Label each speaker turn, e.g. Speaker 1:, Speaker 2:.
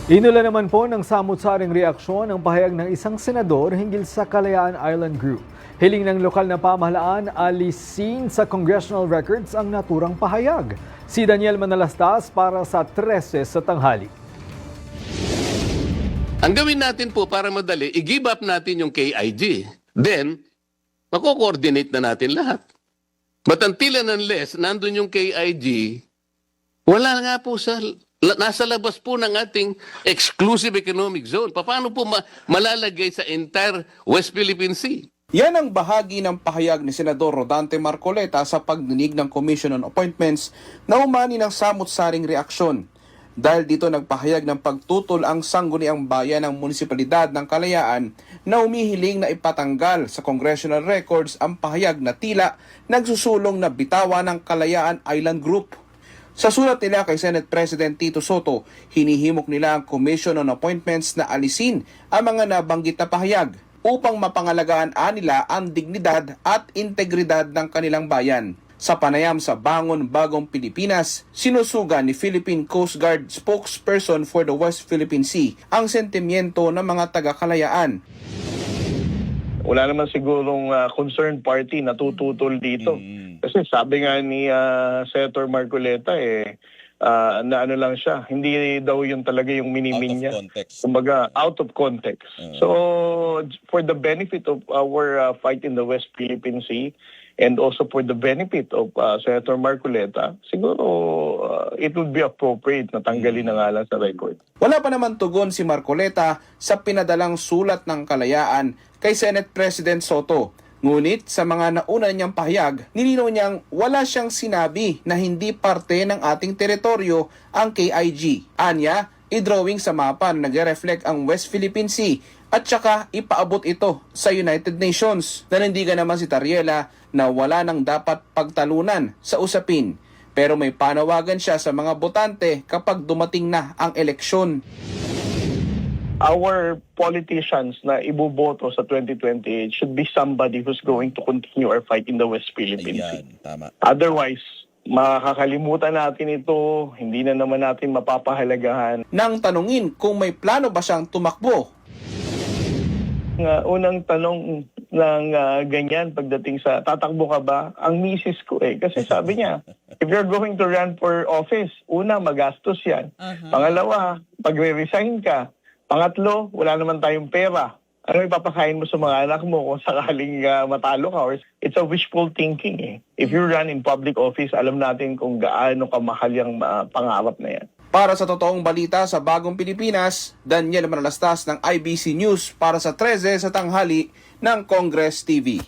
Speaker 1: Inula naman po ng samut-saring reaksyon ang pahayag ng isang senador hinggil sa Kalayaan Island Group. Hiling ng lokal na pamahalaan, alisin sa congressional records ang naturang pahayag. Si Daniel Manalastas para sa 13 sa tanghali.
Speaker 2: Ang gawin natin po para madali, i-give up natin yung KIG. Then, mako-coordinate na natin lahat. But until and unless nandun yung KIG, wala nga po nasa labas po ng ating exclusive economic zone. Paano po malalagay sa entire West Philippine Sea?
Speaker 3: Yan ang bahagi ng pahayag ni Senador Rodante Marcoleta sa pagdinig ng Commission on Appointments na umani ng samut-saring reaksyon. Dahil dito nagpahayag ng pagtutol ang sangguniang bayan ng munisipalidad ng Kalayaan na umihiling na ipatanggal sa congressional records ang pahayag na tila nagsusulong na bitawan ng Kalayaan Island Group. Sa sulat nila kay Senate President Tito Soto, hinihimok nila ang Commission on Appointments na alisin ang mga nabanggit na pahayag upang mapangalagaan nila ang dignidad at integridad ng kanilang bayan. Sa panayam sa Bangon Bagong Pilipinas, sinusuga ni Philippine Coast Guard spokesperson for the West Philippine Sea ang sentimiento ng mga taga-Kalayaan.
Speaker 4: Wala naman sigurong concerned party na tututol dito. Kasi sabi nga ni Senator Marcoleta na ano lang siya, hindi daw yun talaga yung minimin niya. Kumbaga, out of context. So, for the benefit of our fight in the West Philippine Sea, and also for the benefit of Senator Marcoleta, siguro it would be appropriate na tanggalin na nga lang sa record.
Speaker 3: Wala pa naman tugon si Marcoleta sa pinadalang sulat ng Kalayaan kay Senate President Soto. Ngunit sa mga nauna niyang pahayag, nilinaw niyang wala siyang sinabi na hindi parte ng ating teritoryo ang KIG. Anya, i-drawing sa mapa na nag-reflect ang West Philippine Sea at saka ipaabot ito sa United Nations. Nanindigan naman si Tariela na wala nang dapat pagtalunan sa usapin. Pero may panawagan siya sa mga botante kapag dumating na ang eleksyon.
Speaker 4: Our politicians na iboboto sa 2028 should be somebody who's going to continue our fight in the West Philippine Sea.
Speaker 5: Tama.
Speaker 4: Otherwise, makakalimutan natin ito, hindi na naman natin mapapahalagahan.
Speaker 3: Nang tanungin kung may plano ba siyang tumakbo,
Speaker 4: Unang tanong ng ganyan pagdating sa tatakbo ka ba, ang misis ko kasi sabi niya, if you're going to run for office, una, magastos yan. Pangalawa, pagre-resign ka. Pangatlo, wala naman tayong pera. Ano ipapakain mo sa mga anak mo kung sakaling matalo ka? Or it's a wishful thinking. If you run in public office, alam natin kung gaano kamahal yung pangarap na yan.
Speaker 3: para sa totoong balita sa Bagong Pilipinas, Daniel Manalastas ng IBC News para sa 13 sa tanghali ng Congress TV.